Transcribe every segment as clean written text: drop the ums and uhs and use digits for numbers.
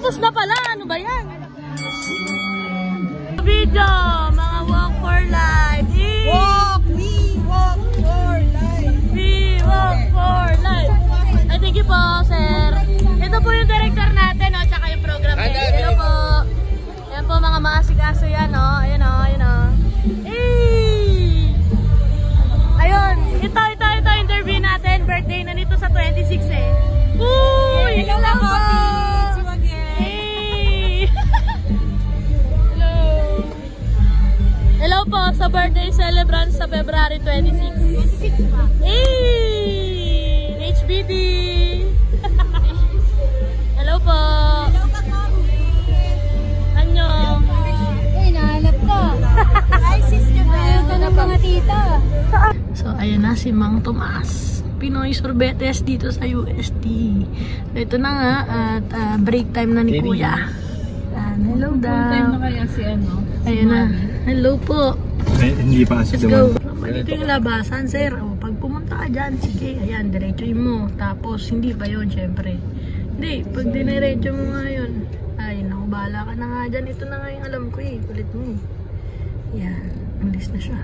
Tapos na pala, ano ba yan? Video, mga walk for life. Walk, we walk for life. We walk for life. Ay, thank you po, sir. Ito po yung director natin, no? Tsaka yung program head. Hello po. Ayan po, mga maasikaso yan, no? Ayan, no? Ayan, no? Ayun, ito, interview natin. Birthday na nito sa 26, eh. Uy! Hello po! Hello po sa birthday celebrant sa February 26. Hey! HBD! Hello po! Anyo! Uy, nahanap ka! Ay, sis Jumel! Ito ng mga tita! So, ayan na si Mang Tomas. Pinoy Sorbetes dito sa UST. Ito na nga at break time na ni Kuya. Hello daw. Full time na kaya si ano? Ayun na. Hello po. Hindi pa kasi Let's go. Dito yung labasan, sir. O, pag pumunta ka dyan, sige, ayan, diretsoin mo. Tapos, hindi pa yun, syempre. Hindi, pag diniretso mo nga yun, ay, naku, bahala ka na nga dyan. Ito na nga yung alam ko eh, kulit mo eh. Yan, alis na siya.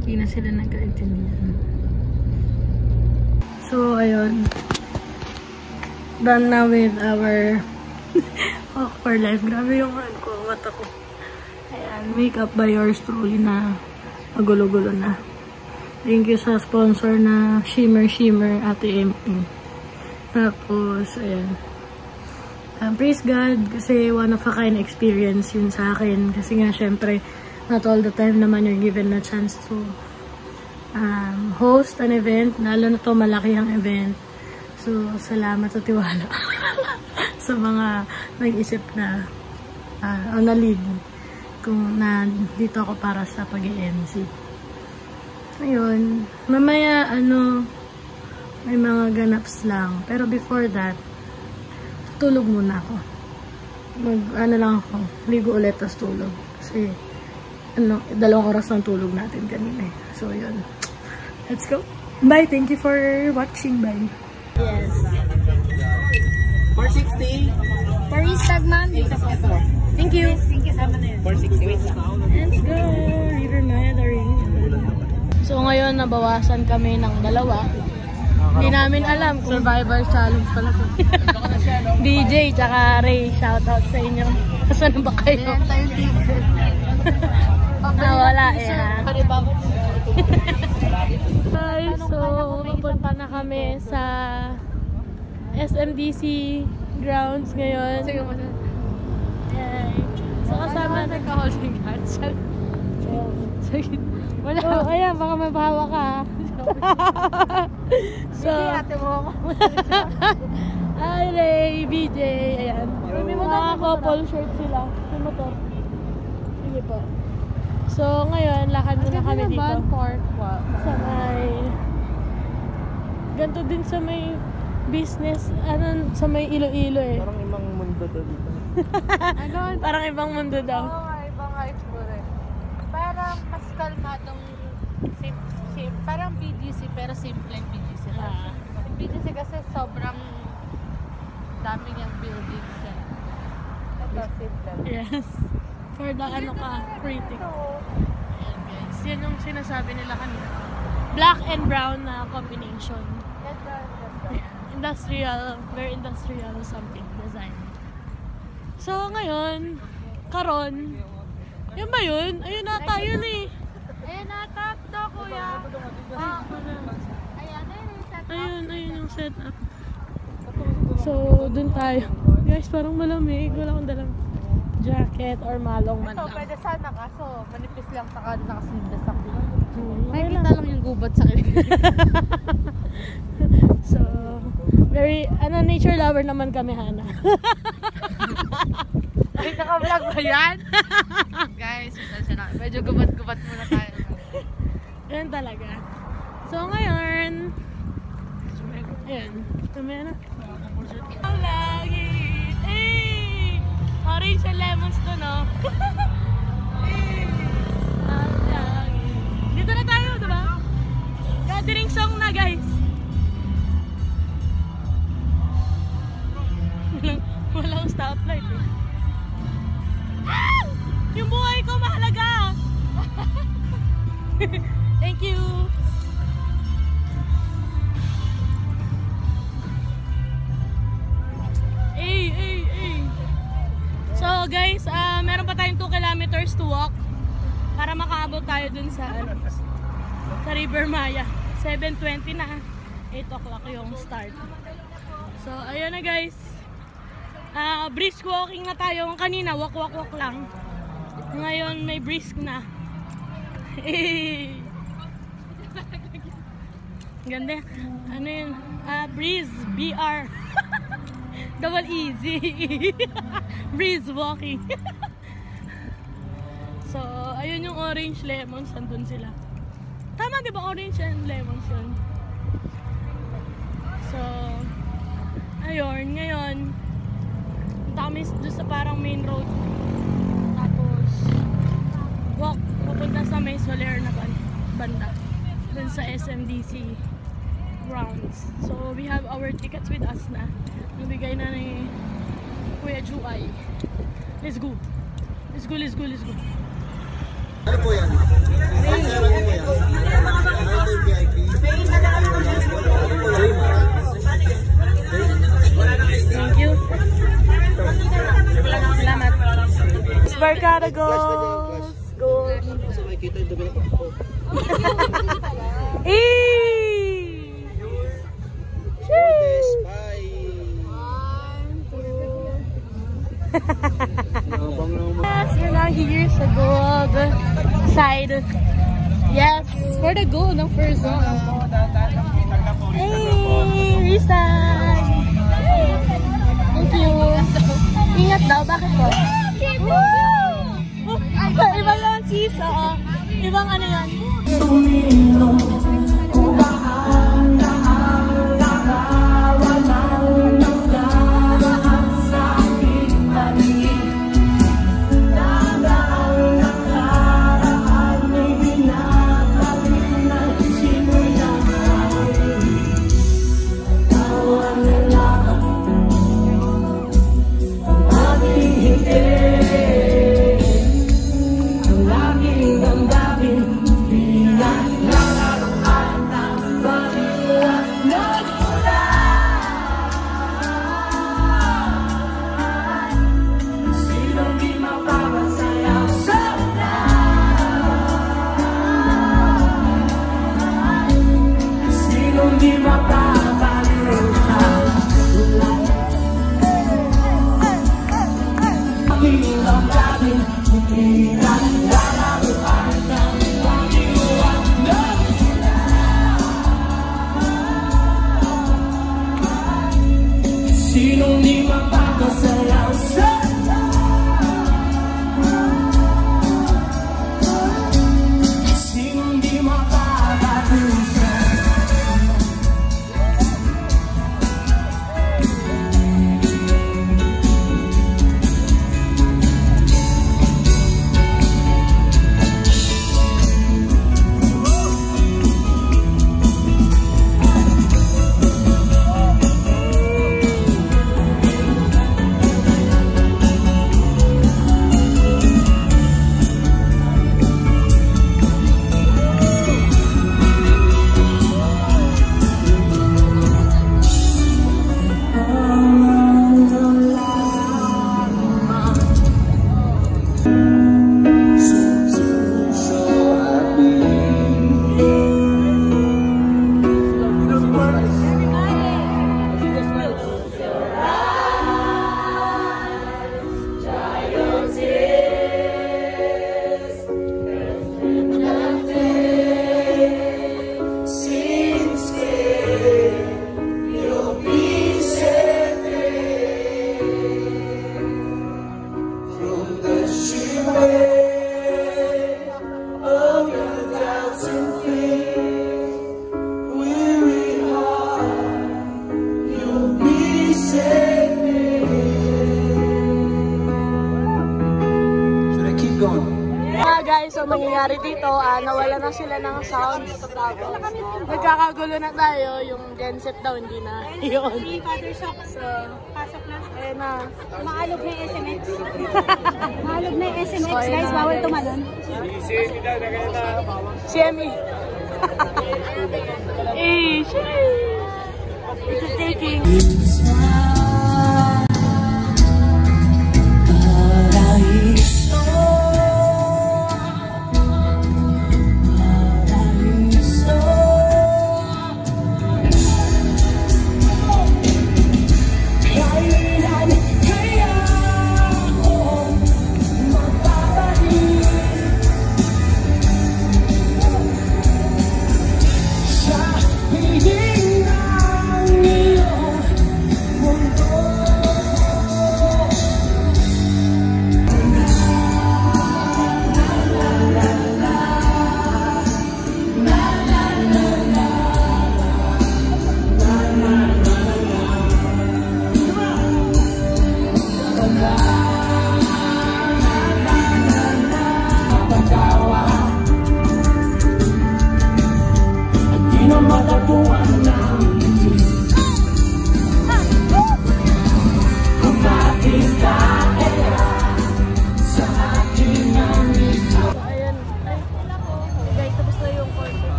Hindi na sila nagkaintindihan. So, ayun. Done na with our walk for life. Grabe yung mata ko. Ayan, makeup by yours truly na magulo-gulo na. Thank you sa sponsor na Shimmer Ate M.E. Tapos, ayan. Praise God kasi one of a kind experience yun sa akin. Kasi nga, syempre, not all the time naman you're given a chance to host an event. Lalo na to malaki ang event. So, salamat sa tiwala sa mga nag-isip na on a lead kung na dito ako para sa pag-MC. Ayun. Mamaya, may mga ganaps lang. Pero before that, tulog muna ako. Lang ako. Ligo ulit, tas tulog. Kasi, 2 oras ng tulog natin kanina eh. So, yun. Let's go. Bye. Thank you for watching. Bye. Yes. 460. Paris Tagman. Thank you. Thank you, sama na yun. 460. Wait lang. Let's go. River Mandarin. So, ngayon, nabawasan kami ng 2. Hindi namin alam kung Survivor Challenge pala to. DJ, tsaka Ray, shoutout sa inyo. Saan ba kayo? Wala eh. Guys, so pupunta na kami sa SMDC grounds ngayon. Sige mo. So kasama na ka-holding hands. Wala. Oh, ayan, baka mabahawa ka. So, ate mo ako. Hi, Ray, BJ, ayan. Mga couple shirt sila. May motor. Sige po. So, ngayon, lakad muna kami dito. Sa may... Ganto din sa may business, sa may Iloilo eh. Parang ibang mundo to dito. Parang ibang mundo daw. Oo, ibang life ko rin. Parang mas kalmadong parang BGC pero simpleng BGC lang. Yung BGC kasi sobrang dami niyang buildings eh. Ito, simple. Yes. For the critic. Ayan guys. Yan yung sinasabi nila kanina. Black and brown na combination. Industrial, very industrial something design. So ngayon, karon, yun ba yun? Ayun nata yun eh. Ayun nata to kuya. Ayun yung setup. Ayun yung setup. So dun tayo. Guys, parang malamig. Wala akong dalang jacket or malong man Ito, lang. pwede sana kaso manipis lang saka nakasindas ako. May Okay kita lang. lang yung gubat sa kilig. So, very, nature lover naman kami, Hana. Ay, naka-vlog ba yan? Guys, medyo gubat-gubat muna tayo. Yan talaga. So, ngayon, ayan, tumaya na. Ang lagi! Eh! Orange and lemons to, no? Ang lagi. Dito na tayo, diba? Gathering song na, guys. Walang stoplight, eh. Ah! Yung buhay ko mahalaga! Thank you! So guys, meron pa tayong 2 kilometers to walk para makaabot tayo dun sa River Maya. 7:20 na, 8 o'clock yung start. So ayun na guys, brisk walking na tayo. Kanina walk lang, ngayon may brisk na. Ganda. Ano yun? Breeze, BR. Double easy. Breeze walking. So, ayun yung orange lemons. Andun sila. Tama, di ba? Orange and lemons yun. So, ayun. Ngayon, punta kami doon sa parang main road. Tapos, walk. Papunta sa may Soler na banda. Dun sa SMDC grounds. So, we have our tickets with us na. Nabigay na ni Kuya Juay. Let's go. Let's go, let's go, let's go. Ano po yan? Ano po yan? Thank you. Salamat. Barkada goes. Go. Kasi makikita yung dumi ng ako. Yes, we're now here sa gold side. Yes, for the gold ng first zone. Hey, Risa! Thank you. Ingat daw, bakit po? Ibang yung sisa. Ibang ano yan? Not So, mangyayari dito, nawala na sila ng sounds. Nagkakagulo na tayo. Yung genset daw, hindi na. Yun. So, Pasok na. ayun na. Maalog na yung SMX. Maalog na yung SMX, guys. Bawal tumalon. Si Emmy. Eh, it's taking.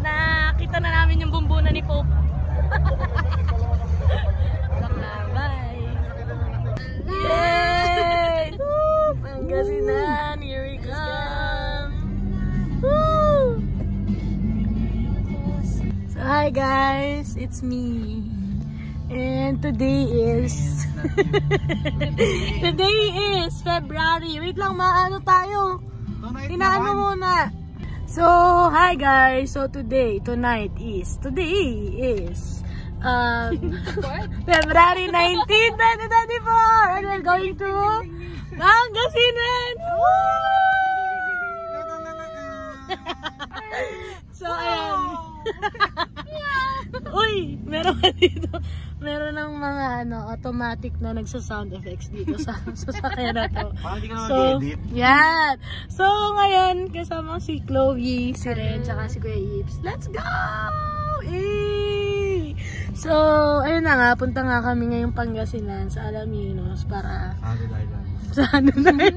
Nakita na namin yung bumbunan ni Pope. Bye! Yay! Woo! Pangasinan! Here we come! Woo! So hi guys! It's me! And today is... today is February! Wait lang, maano tayo? Tinaano muna! So, hi guys! So today is February 19, 2024! And we're going to Pangasinan! So, ayan. Uy! Meron dito. Meron ng mga automatic na nagsa-sound effects dito sa sasakyan na to. So, yan. So, ngayon, kasama si Chloe, si Ren, tsaka si Kuya Ips. Let's go! Eee! So, ayun na nga, punta nga kami ngayong Pangasinan sa Alaminos para sa ano na yun.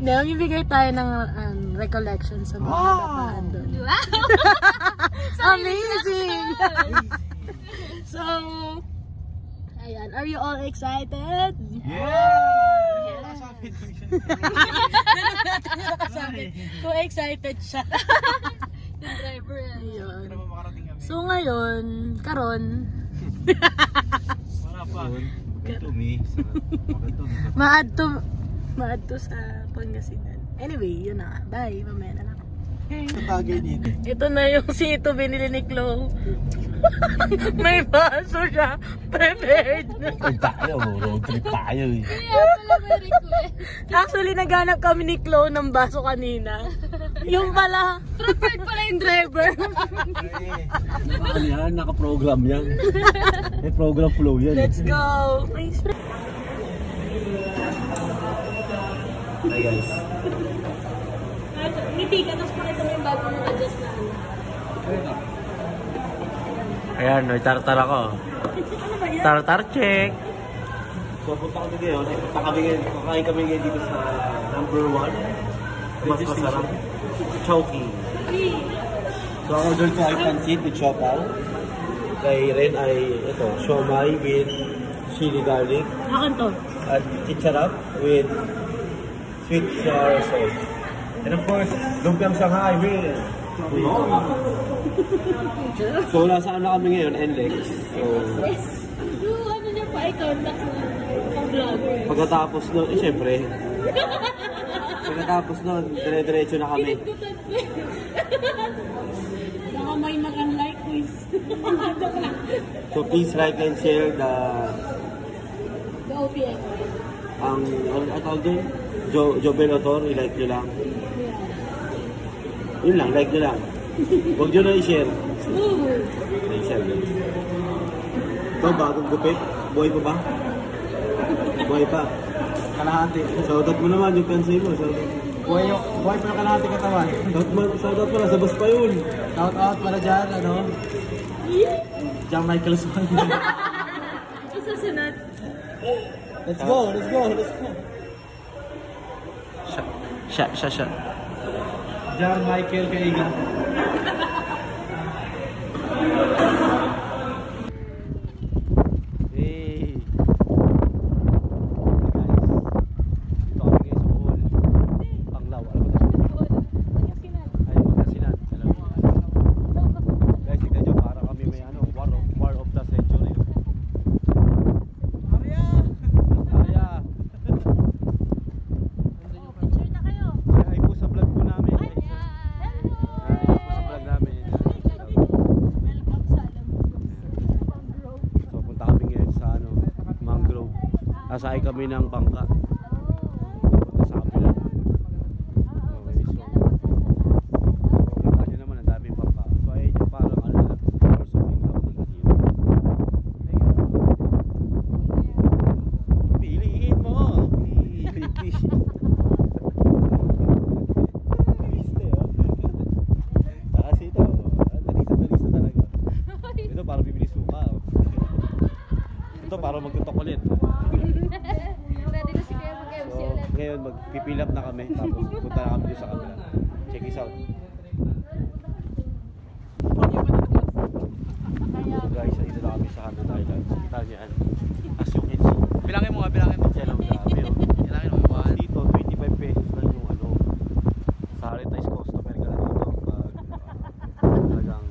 Hindi, mamibigay tayo ng recollection sa mga napakaan doon. Wow! Amazing! So, ayan. Are you all excited? Yeah! Kung excited siya. Yung driver. Ayun. So ngayon, karon maadto sa Pangasinan. Anyway, yun na. Bye. Mamaya na lang. Ito na yung sito binili ni Chloe. May baso siya. Prepared na. Tayo, road trip tayo eh. Actually, naghanap kami ni Chloe ng baso kanina. Yung pala, prepared pala yung driver. Ano yan? Naka-program yan. May program flow yan. Let's go. Please. Hi guys. Ngiti ka, tapos pakita mo yung bago mong adjust na ano. Ayan, may tartar ako. Ano ba yan? Tartar check. So punta kami ngayon. Kakain kami ngayon dito sa number 1. Mas masarap. Chowking. So ako order ko ay pancit with siopaw. Kay Ren ay ito, siomai with chili garlic. Akin to. At chicharap with sweet sour sauce. And of course, lumpiang Shanghai with so nasa ano kami ngayon, NLEX. So Ano niya pa i-contact ng vlogger? pagkatapos nun, syempre. Pagkatapos nun, dire-diretso na kami. Baka may mag-unlike quiz. So please like and share the OPM. ang tawag doon? Jobel Autor, i-like nyo lang. Yun lang, like nyo lang. Huwag nyo na i-share. I-share guys. Ito, bagong gupit. Buhay pa ba? Buhay pa. Kalahati. Shoutout mo naman yung pensay mo. Buhay pa yung kalahati katawan. Shoutout mo na, sa bus pa yun. Shoutout pala dyan, ano? John Michael Swan. Susunod. Let's go. Shot. John Michael Kaiga. Asay kami ng bangka. Punta sa kapila. Okay, so nakanya naman ang daming bangka. So ayun yung parang ano na source of income nila dito. Piliin mo! Kasi ito, talisa talaga. Ito parang bibili suka. Ito parang magtutok ulit. Ready na si Kuya mag-MC ulit. Ngayon magpipil up na kami tapos punta na kami sa kabila. Check this out. So guys, dito na kami sa Haunted Island. Kita niyo yan. As you can see. Bilangin mo. Yan ang grabe oh. Bilangin mo. Dito 25 pesos lang yung ano. Sa Haritais customer ka na dito pag talagang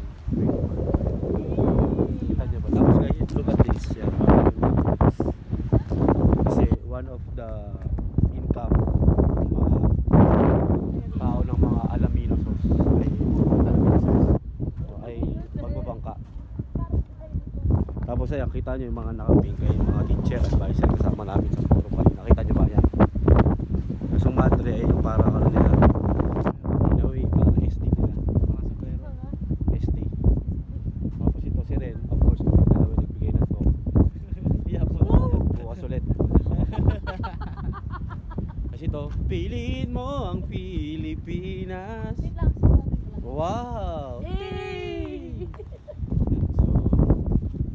kita niyo ba? Tapos guys, look at this. Yan. Kasi one of the income ng mga tao ng mga Alaminos ay magbabangka. Tapos ayan, kita nyo yung mga nakapink ay yung mga teacher, advisor kasama namin sa Puro Pali. Nakita nyo ba yan? Yung madre ay yung parang ano nila. Inawi, parang SD nila. SD. Tapos ito si Ren, of course kami dalawa nagbigay ng talk. Bukas ulit. Kasi ito, piliin mo ang Pilipinas. Wow! Yay! So,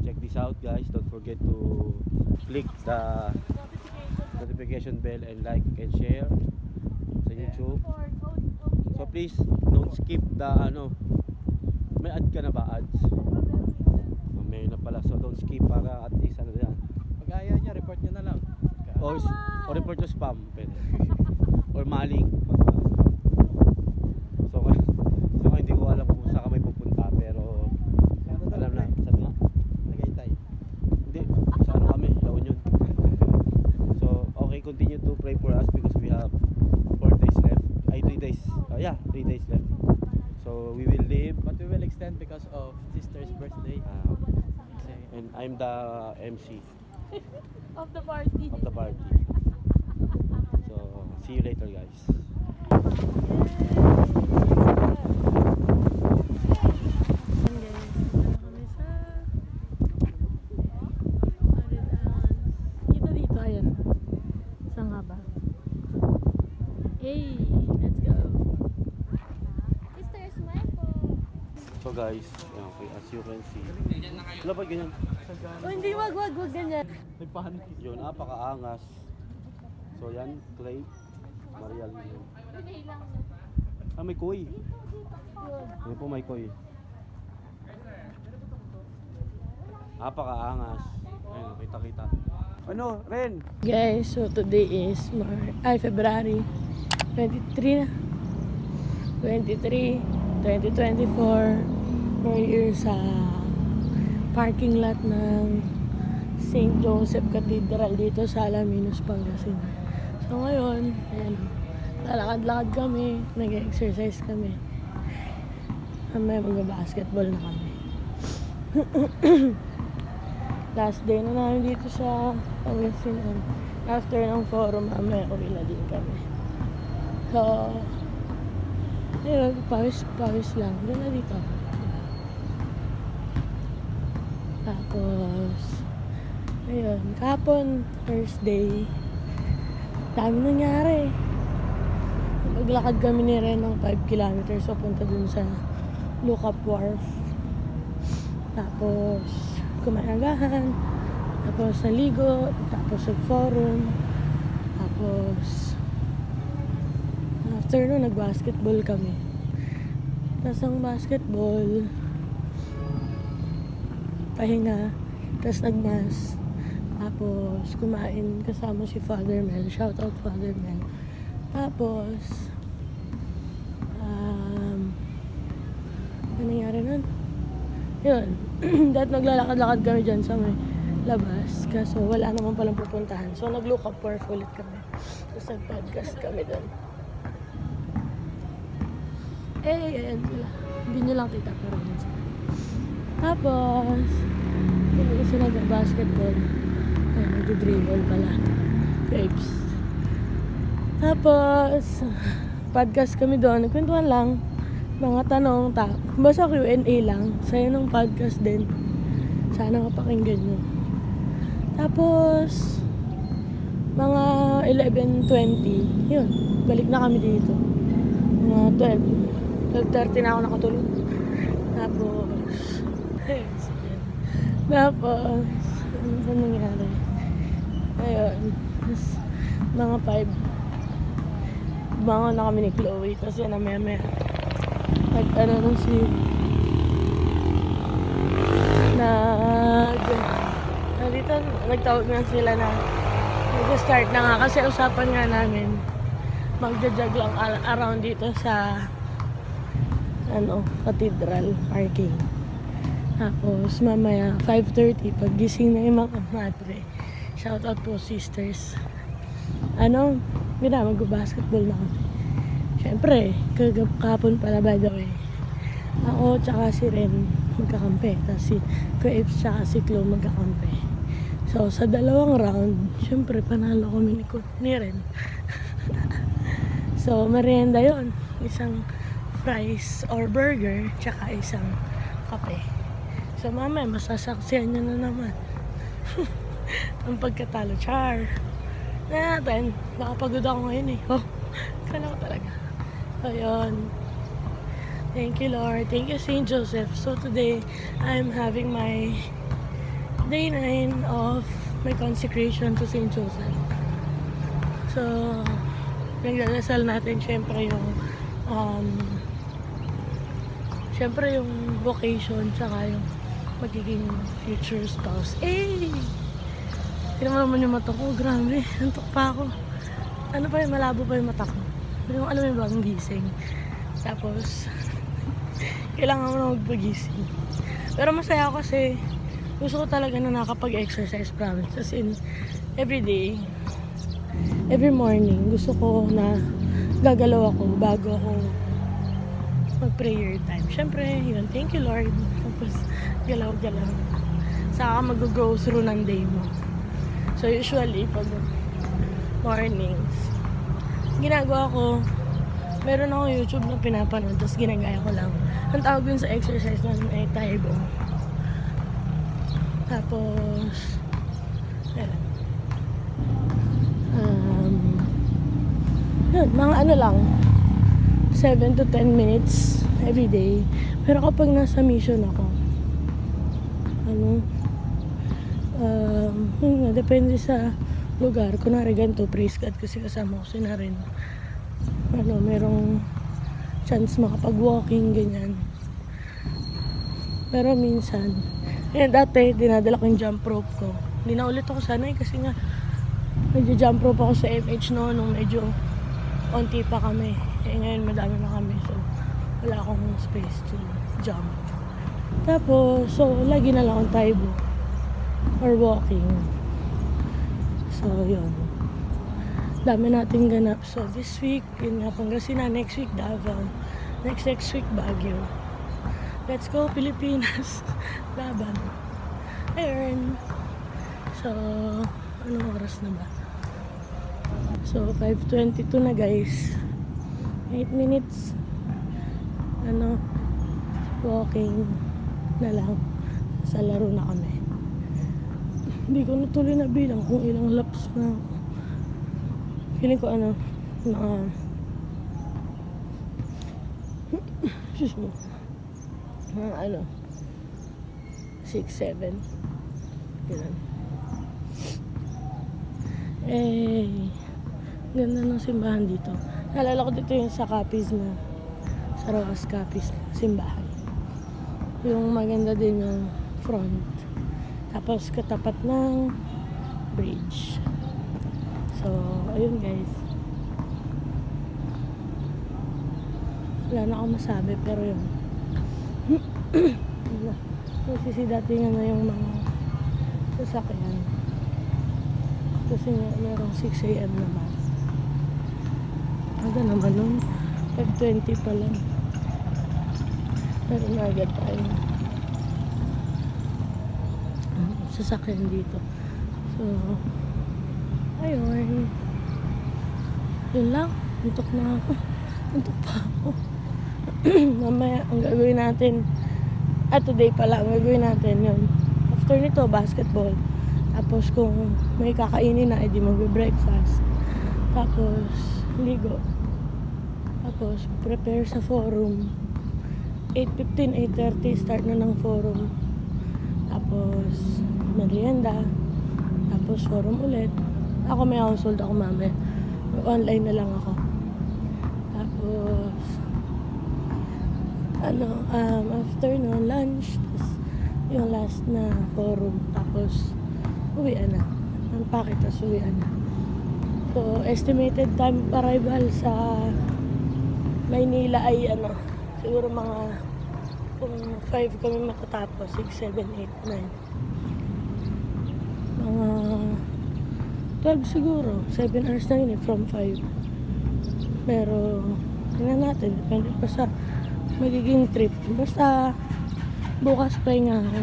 check this out guys. Don't forget to click the notification bell and like and share sa YouTube. So please, don't skip the ano. May ad ka na ba? Ads? May na pala. So don't skip para at least ano yan. Pag ayaw niya, report niya na lang. Or report to spam. Pwede. Or maling. So hindi ko alam kung saan kami pupunta pero alam na. Sabi nga? Tagaytay. Hindi. Sa ano kami? La Union. So okay, continue to pray for us because we have 4 days left. Ay 3 days. 3 days left. So we will leave. But we will extend because of sister's birthday. And I'm the MC Of the party. of the party. So see you later guys. Kita dito, ayan. Saan nga ba? Hey, let's go. Sister, smile po. So guys, okay, as you can see. Wala ba ganyan? Oh, hindi, wag ganyan. May panik. Yun, napakaangas. So yan, Clay, Maria Lino. May koi. Yan po may koi. Napakaangas. Ayun, kita-kita. Ano, Ren? Guys, so today is February 23 na. 2024. We're here sa parking lot ng St. Joseph Cathedral dito sa Alaminos, Pangasinan. So ngayon, ayan, lalakad-lakad kami, nag-exercise kami. May mag-basketball na kami. Last day na namin dito sa Pangasinan. After ng forum, uwi na din kami. So, Ayun, pawis lang. Doon na dito. Tapos, ayun, kahapon, first day, dami nangyari. Maglakad kami ni Ren ng 5 kilometers papunta dun sa Lookup Wharf. Tapos, kumainagahan. Tapos, naligo. Tapos, nag-forum. Tapos, after nun, nag-basketball kami. Tapos, ang basketball, pahinga. Tapos, nag-mass. Tapos, kumain kasama si Father Mel. Shout out Father Mel. Tapos, ano nangyari nun? Yun. Dahil naglalakad-lakad kami dyan sa may labas. Kaso wala naman palang pupuntahan. So, nag-look up for ulit kami. Tapos, nag-podcast kami dun. Ayan. Hindi nyo lang kita pero yun. Tapos, hindi kasi nag-basketball. Ayan, nag-dribble pala. Grapes. Tapos, podcast kami doon. Nagkwentuhan lang. Mga tanong, basta Q&A lang. Sa'yo ng podcast din. Sana mapakinggan nyo. Tapos, mga 11:20, yun, balik na kami dito. Mga 12:30 na ako nakatulog. Tapos, ano pa nangyari? Ayun, mga 5, bangon na kami ni Chloe kasi na maya nagtawag na sila na nag-start na nga kasi usapan nga namin magja-jog lang around dito sa cathedral parking. Tapos mamaya 5:30 pag gising na yung mga madre, shout out po sisters, mag-basketball na kami. Siyempre, kahapon pala by the way, ako tsaka si Ren magkakampi, tapos si Kuips tsaka si Chloe magkakampi. So sa dalawang round, siyempre panalo kami ni Ren. So merienda yon, isang fries or burger tsaka isang kape. So mamaya masasaksihan nyo na naman ang pagkatalo. Char na natin, nakapagod ako ngayon eh. Kala ko talaga. Ayun. Thank you Lord, thank you Saint Joseph. So today I'm having my day 9 of my consecration to Saint Joseph. So nagdadasal natin syempre yung vocation tsaka yung magiging future spouse. Tignan mo naman yung mata ko, grabe, antok pa ako. Malabo pa yung mata ko. Alam mo yung bagong gising. Tapos kailangan mo na magpagising. Pero masaya ako kasi gusto ko talaga na nakapag-exercise, promise. As in, every day, every morning, gusto ko na gagalaw ako bago ako mag-prayer time. Siyempre, yun, thank you Lord. Tapos, galaw-galaw. Saka mag-go through ng day mo. So, usually, pag mornings, ginagawa ko, meron ako YouTube na pinapanood, tapos ginagaya ko lang. Ang tawag dun sa exercise na ay Taibo. Tapos, yun, mga lang, 7 to 10 minutes every day. Pero kapag nasa mission ako, depende sa lugar. Kunwari ganito, praise God kasi kasama ko na rin. Merong chance makapag-walking, ganyan. Pero minsan, dati, dinadala ko yung jump rope ko. Hindi na ulit ako sanay kasi nga, nag-jump rope ako sa MH nung medyo onti pa kami. Ngayon, madami na kami. So, wala akong space to jump. Tapos, lagi na lang akong Taibo or walking. So, yun. Dami nating ganap. So, this week, yun nga, Pangasinan. Next week, Davao. Next week, Baguio. Let's go, Pilipinas. Laban. Ayun. So, anong oras na ba? So, 5:22 na guys. 8 minutes. walking na lang. Sa laro na kami. Hindi ko natuloy na bilang kung ilang laps na ako. Feeling ko ano, mga ano 6, 7 ganun. Ganda ng simbahan dito. Naalala ko dito yung sa Capiz na sa Rojas Capiz simbahan. Yung maganda din yung front. Tapos katapat ng bridge. So, ayun guys. Wala na akong masabi pero yun. Nagsisidatingan na yung mga sasakyan. Kasi merong 6 AM na bus. Aga naman nun. 5:20 pa lang. Pero naagad tayo. Sasakyan dito. So, ayun. Yun lang. Antok na ako. Antok pa ako. Mamaya, ang gagawin natin today pala, ang gagawin natin yun. After nito, basketball. Tapos kung may kakainin na, edi magbe-breakfast. Tapos, ligo. Tapos, prepare sa forum. 8:15, 8:30, start na ng forum. Tapos, merienda. Tapos, forum ulit. Ako may household ako mamaya. Online na lang ako. Tapos, after no, lunch. Tapos, yung last na forum. Tapos, uwian na. Unpack it, tapos uwian na. So, estimated time of arrival sa Maynila ay siguro mga kung 5 kami matatapos, 6, 7, 8, 9. Mga 12 siguro. 7 hours na yun from 5. Pero, tingnan natin. Depende pa sa magiging trip. Basta, bukas pa nga ako.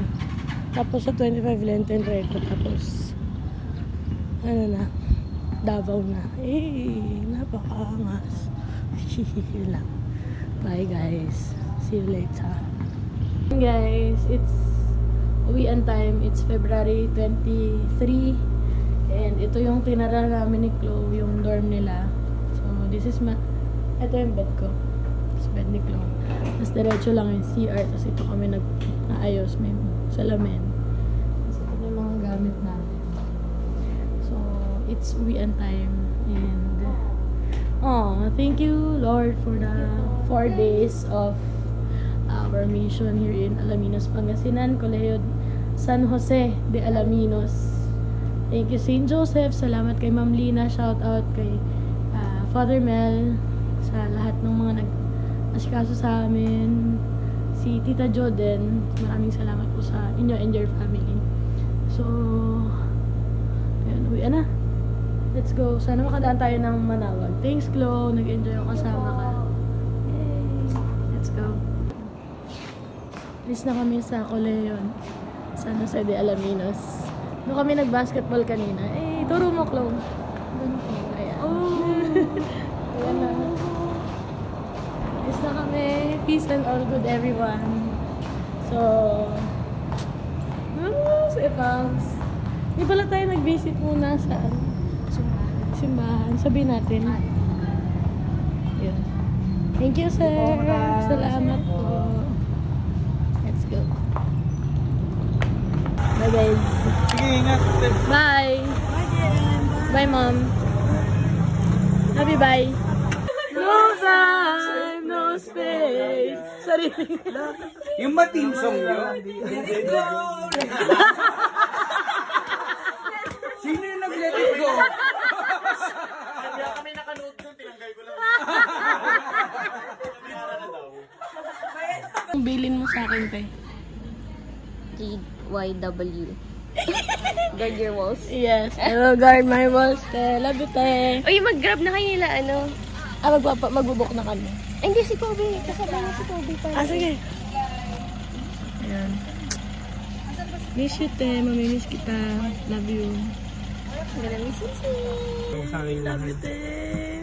Tapos sa 25 Lenten Reco. Tapos, na, Davao na. Napakaangas. Lang. Bye guys. See you later. Guys, it's uwian time. It's February 23. And ito yung tinara namin ni Chloe, yung dorm nila. So, this is ito yung bed ko. This bed ni Chloe. Tapos diretso lang yung CR. Tapos ito kami nag-aayos. May salamin. Tapos ito yung mga gamit namin. So, it's uwian time. And thank you Lord for the 4 days of our mission here in Alaminos, Pangasinan, Colegio San Jose de Alaminos. Thank you St. Joseph, salamat kay Ma'am Lina, shout out kay Father Mel, sa lahat ng mga nag-asikaso sa amin, si Tita Joden, maraming salamat po sa inyo and your family. So, ayun, uwi na. Let's go. Sana makadaan tayo ng Manawag. Thanks, Chloe. Nag-enjoy ako kasama ka. Yay! Let's go. Alis na kami sa Coleon. San Jose de Alaminos. Doon kami nag-basketball kanina. Turo mo, Chloe. Doon po. Ayan. Ayan na. Alis na kami. Peace and all good, everyone. So, safe house. Hindi pala tayo nag-visit muna sa simbahan. Sabihin natin. Yun. Thank you, sir. Salamat po. Let's go. Bye, guys. Sige, ingat. Bye. Bye, Mom. Happy bye. No time, no space. Sarili. Yung mating song nyo. Sino yung nag-let it go? Kaya kami nakanood doon, tinanggal ko lang. Ang bilin mo sa akin, Pe? GYW. Guard your walls. Yes, I will guard my walls, Te. Love you, Te. Uy, mag-grab na kayo nila, Magbubok na kami. Ay, hindi si Kobe. Kasama niya si Kobe pa. Sige. Ayan. Miss you, Te. Mamimiss kita. Love you. Gonna miss you too. Love you, Te.